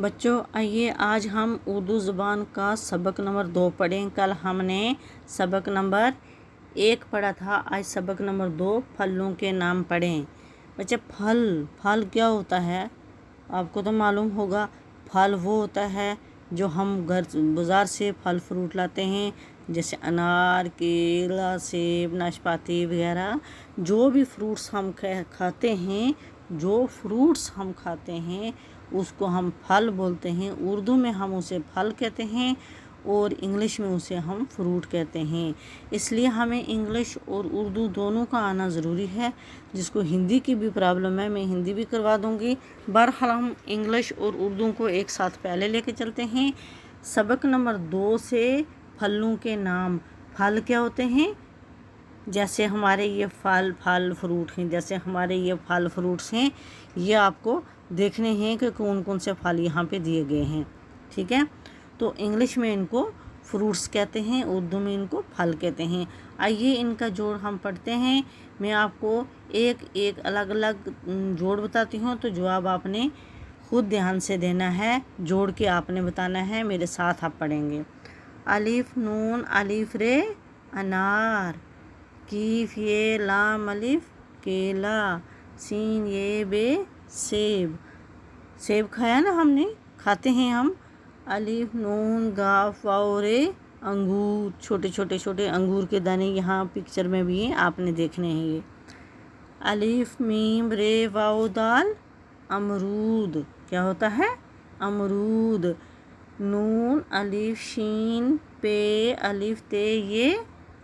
بچوں آئیے آج ہم اردو زبان کا سبق نمبر 2 پڑھیں۔ کل ہم نے سبق نمبر 1 پڑھا تھا، آج سبق نمبر 2 پھلوں کے نام پڑھیں۔ بچے پھل کیا ہوتا ہے آپ کو تو معلوم ہوگا۔ پھل وہ ہوتا ہے جو ہم بازار سے پھل فروٹ لاتے ہیں، جیسے انار، کیلا، سیب، ناشپاتی وغیرہ۔ جو بھی فروٹس ہم کھاتے ہیں اس کو ہم پھل بولتے ہیں۔ اردو میں ہم اسے پھل کہتے ہیں اور انگلش میں اسے ہم فروٹ کہتے ہیں۔ اس لیے ہمیں انگلش اور اردو دونوں کا آنا ضروری ہے۔ جس کو ہندی کی بھی پرابلم ہے میں ہندی بھی کروا دوں گی۔ بہرحال ہم انگلش اور اردو کو ایک ساتھ پہلے لے کے چلتے ہیں۔ سبق نمبر 2 سے پھلوں کے نام۔ پھل کیا ہوتے ہیں؟ جیسے ہمارے یہ پھل فروٹ ہیں، یہ آپ کو دیکھنے ہیں کہ کون کون سے پھل یہاں پہ دیے گئے ہیں، ٹھیک ہے؟ تو انگلش میں ان کو فروٹس کہتے ہیں، اردو میں ان کو پھل کہتے ہیں۔ آئیے ان کا جوڑ ہم پڑھتے ہیں۔ میں آپ کو ایک الگ الگ جوڑ بتاتی ہوں، تو جواب آپ نے خود دھیان سے دینا ہے، جوڑ کے آپ نے بتانا ہے، میرے ساتھ آپ پڑھیں گے۔ الف نون الف رے انار، کیف یہ لام الف کیلا، سین یہ بے سیب کھایا نا ہم نے، کھاتے ہیں ہم۔ الف نون گاف واو رے انگور، چھوٹے انگور کے دانے یہاں پکچر میں بھی ہیں، آپ نے دیکھنے ہیں یہ۔ الف میم رے واو دال امرود، کیا ہوتا ہے؟ امرود۔ نون الف شین پے الف تے یہ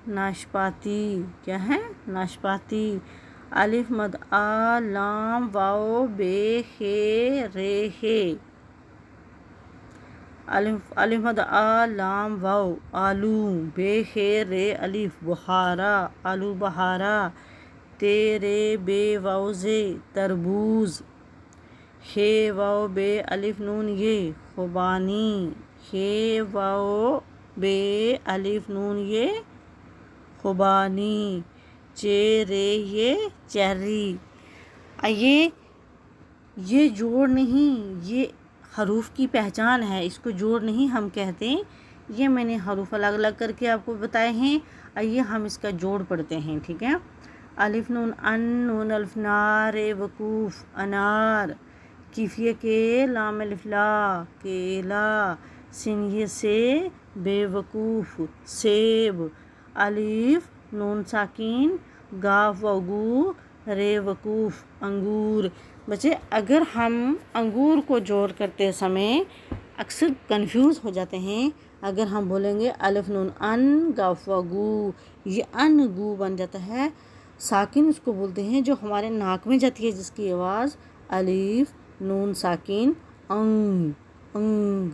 ناشپاتی، کیا ہے؟ ناشپاتی۔ الف مد آ لام واو بے ہے رے ہے، الف مد آ لام واو آلو، بے ہے رے الف بخارا، آلو بخارا۔ تے رے بے واو زے تربوز، ہے واو بے الف نون یہ خوبانی، ہے واو بے الف نون یہ خوبانی۔ چے رے یہ چیری۔ آئیے یہ جوڑ نہیں، یہ حروف کی پہچان ہے، اس کو جوڑ نہیں ہم کہتے۔ یہ میں نے حروف الگ الگ کر کے آپ کو بتائے ہیں۔ آئیے ہم اس کا جوڑ پڑھتے ہیں، ٹھیک ہے؟ الف نون ان، نون الف نا، رے وقوف انار، کیفیہ کے لام الف لا کیلا، سین یہ سے بے وقوف سیب، الف نون ساکین گاف وگو رے وقوف انگور۔ بچے اگر ہم انگور کو جوڑ کرتے سمے اکثر کنفیوز ہو جاتے ہیں، اگر ہم بولیں گے الف نون ان گاف وگو، یہ ان گو بن جاتا ہے۔ ساکن اس کو بولتے ہیں جو ہمارے ناک میں جاتی ہے، جس کی آواز الف نون ساکین انگ،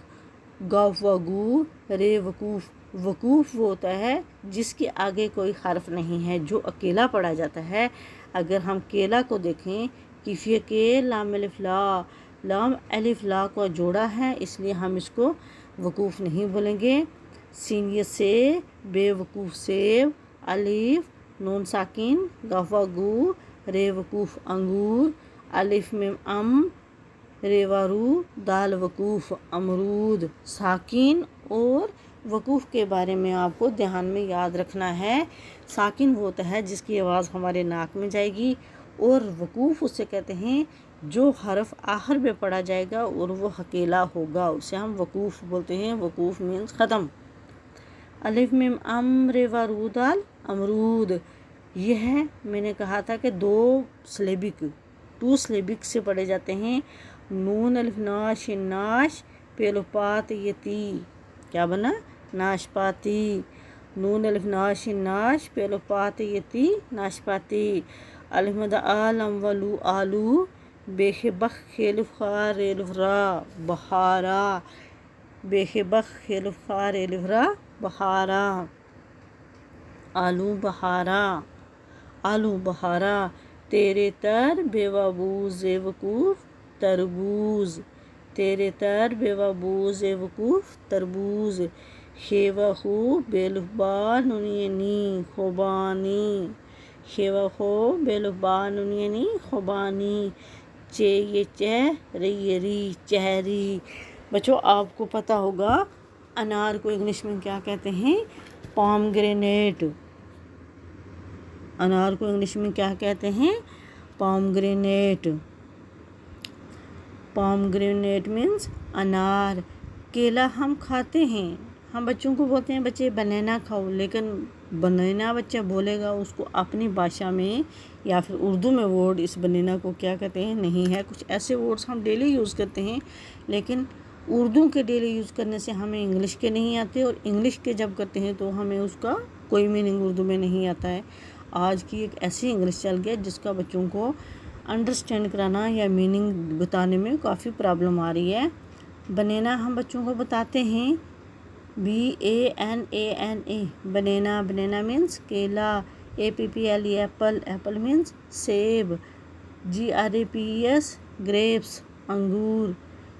گاف وگو رے وقوف۔ وقوف وہ ہوتا ہے جس کے آگے کوئی حرف نہیں ہے، جو اکیلا پڑھا جاتا ہے۔ اگر ہم کیلا کو دیکھیں، کیفیہ کے لام الف لا، لام الف لا کو جوڑا ہے، اس لیے ہم اس کو وقوف نہیں بولیں گے۔ سین یہ سے بے وقوف سیب، الف نون ساکین گاف وگو رے وقوف انگور، الف میم ام رے وارو دال وقوف امرود۔ ساکین اور وقوف کے بارے میں آپ کو دھیان میں یاد رکھنا ہے۔ ساکن وہ ہوتا ہے جس کی آواز ہمارے ناک میں جائے گی، اور وقوف اسے کہتے ہیں جو حرف آخر میں پڑھا جائے گا اور وہ اکیلا ہوگا، اسے ہم وقوف بولتے ہیں۔ وقوف مینس ختم۔ الف میم ام رے وارو دال امرود، یہ ہے میں نے کہا تھا کہ 2 سلیبک سے پڑھے جاتے ہیں۔ نون الف ناش ناش پیلو پات یتی، کیا بنا؟ ناشپاتی۔ نون الف ناش ناش پیلو پات یتی ناشپاتی۔ الف مد آ لم ولو آلو، بے بخ خیلف خار ریلف را بخارا، بے بخ خیلف خار ریلف را بخارا۔ آلو بخارا، آلو بخارا۔ تیرے تر بے وابوز وقوف تربوز، تیرے تر بے وابوز وقوف تربوز۔ ہے و خو بے لف با نون نی خوبانی، ہے و خو بے لف با نون خوبانی۔ چے یہ چہ رے یہ ری چہری۔ बच्चों आपको पता होगा अनार को इंग्लिश में क्या कहते हैं? पॉमग्रेनेट। अनार को इंग्लिश में क्या कहते हैं? पॉमग्रेनेट। पॉमग्रेनेट मीन्स अनार। केला हम खाते हैं, हम बच्चों को बोलते हैं बच्चे बनाना खाओ, लेकिन बनाना बच्चा बोलेगा उसको अपनी भाषा में या फिर उर्दू में वर्ड इस बनाना को क्या कहते हैं नहीं है। कुछ ऐसे वर्ड्स हम डेली यूज़ करते हैं, लेकिन उर्दू के डेली यूज़ करने से हमें इंग्लिश के नहीं आते, और इंग्लिश के जब करते हैं तो हमें उसका कोई मीनिंग उर्दू में नहीं आता है। आज की एक ऐसी इंग्लिश चल गया जिसका बच्चों को अंडरस्टैंड कराना या मीनिंग बताने में काफ़ी प्रॉब्लम आ रही है। बनाना हम बच्चों को बताते हैं BANANA, बनाना। बनाना मीन्स केला। APPLE Apple. एप्पल मीन्स सेब। GRAPES ग्रेप्स, अंगूर।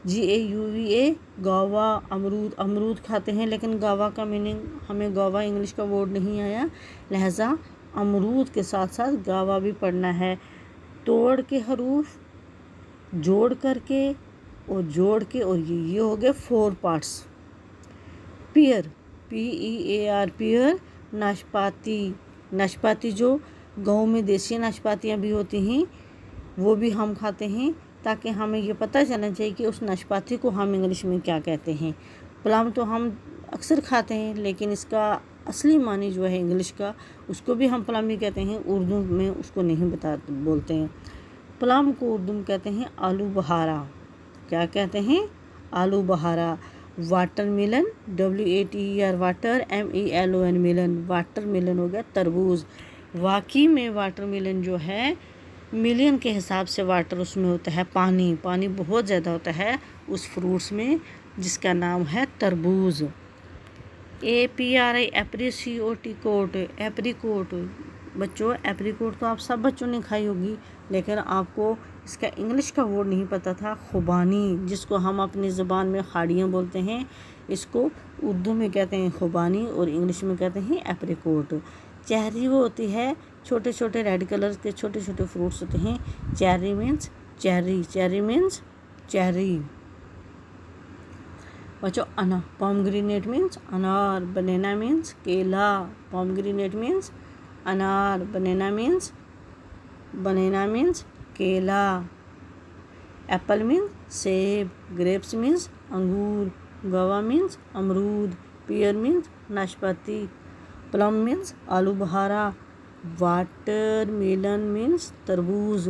GAUVA गावा, अमरूद। अमरूद खाते हैं, लेकिन गावा का मीनिंग हमें गावा इंग्लिश का वर्ड नहीं आया, लिहाजा अमरूद के साथ साथ गावा भी पढ़ना है। तोड़ के हरूफ, जोड़ करके और जोड़ के, और ये हो गए 4 पार्ट्स। पियर, PEAR पियर। नाशपाती। नाशपाती जो गाँव में देसी नाशपातियाँ भी होती हैं वो भी हम खाते हैं, ताकि हमें ये पता चलना चाहिए कि उस नाशपाती को हम इंग्लिश में क्या कहते हैं। प्लम तो हम अक्सर खाते हैं, लेकिन इसका असली मानी जो है इंग्लिश का, उसको भी हम प्लम ही कहते हैं, उर्दू में उसको नहीं बोलते हैं। प्लम को उर्दू में कहते हैं आलू बहारा। क्या कहते हैं? आलू बहारा। वाटर मिलन, WATER वाटर, MELON मिलन। वाटर मिलन हो गया तरबूज। वाकई में वाटर मिलन जो है मिलियन के हिसाब से वाटर उसमें होता है, पानी। पानी बहुत ज़्यादा होता है उस फ्रूट्स में, जिसका नाम है तरबूज। APRI एप्रिसियोटी कोट, एप्रीकोट। बच्चों एप्रीकोट तो आप सब बच्चों ने खाई होगी, लेकिन आपको इसका इंग्लिश का वर्ड नहीं पता था। खुबानी, जिसको हम अपनी ज़बान में खाड़ियाँ बोलते हैं, इसको उर्दू में कहते हैं खुबानी और इंग्लिश में कहते हैं एप्रीकोट। चेरी वो होती है छोटे छोटे रेड कलर के छोटे छोटे फ्रूट्स होते हैं। Cherry means cherry. Cherry means cherry. बच्चों पॉमग्रेनेट मीन्स अनार। बनाना मीन्स केला। पॉमग्रेनेट मीन्स अनार। बनाना मीन्स केला। एप्पल मीन्स सेब। ग्रेप्स मीन्स अंगूर। गावा मीन्स अमरूद। पियर मीन्स नाशपाती। प्लम मीन्स आलू बहारा। वाटर मेलन मीन्स तरबूज।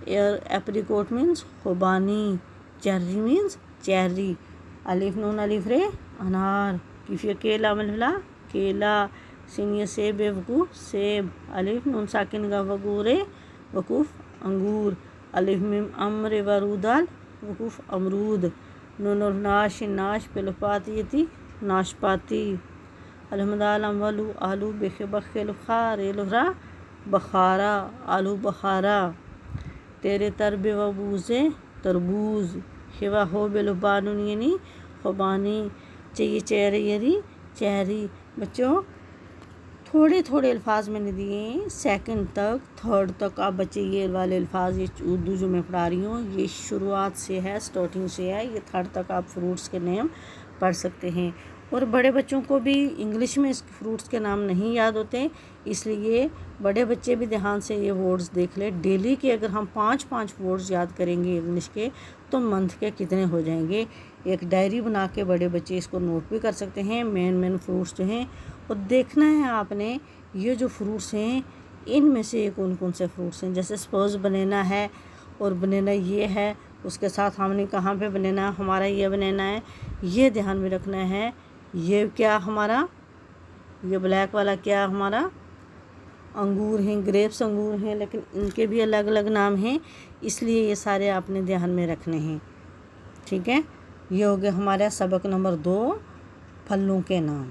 एप्रीकोट मीन्स खुबानी। Cherry means cherry. अलिफ नून अलिफ रे अनार। किफिया केला मलफला केला। सीनियर सेब बेवकूफ़ सेब। अलिफ नून साकिन का वकूरे वकूफ़ अंगूर। अलिफ मीम अम्र वरूदाल वकूफ़ अमरूद। नून और नाश नाश पेलपाती नाशपाती। अलहमदाल अमवलू आलू बेखे बखेल खारेलरा बखारा। आलू बखारा। तेरे तरबे वबूज़े तरबूज। खिवा हो बेलुबानी खुबानी। चाहिए चेरी चेरी। बच्चों थोड़े थोड़े अल्फाज मैंने दिए हैं, सेकंड तक थर्ड तक आप बच्चे ये वाले अल्फाज, ये उर्दू जो मैं पढ़ा रही हूँ ये शुरुआत से है, स्टार्टिंग से है। ये थर्ड तक आप फ्रूट्स के नेम पढ़ सकते हैं। और बड़े बच्चों को भी इंग्लिश में इस फ्रूट्स के नाम नहीं याद होते, इसलिए बड़े बच्चे भी ध्यान से ये वर्ड्स देख ले। डेली के अगर हम 5-5 वर्ड्स याद करेंगे इंग्लिश के तो मंथ के कितने हो जाएंगे। एक डायरी बना के बड़े बच्चे इसको नोट भी कर सकते हैं, मेन फ्रूट्स जो हैं। और देखना है आपने ये जो फ्रूट्स हैं इनमें से कौन कौन से फ्रूट्स हैं। जैसे सपोज बनाना है और बनाना ये है, उसके साथ हमने कहाँ पे बनाना हमारा ये बनाना है, ये ध्यान में रखना है। ये क्या हमारा ये ब्लैक वाला क्या हमारा अंगूर हैं, ग्रेप्स अंगूर हैं, लेकिन इनके भी अलग अलग नाम हैं, इसलिए ये सारे आपने ध्यान में रखने हैं। ठीक है, ये हो गया हमारा सबक नंबर 2 फलों के नाम।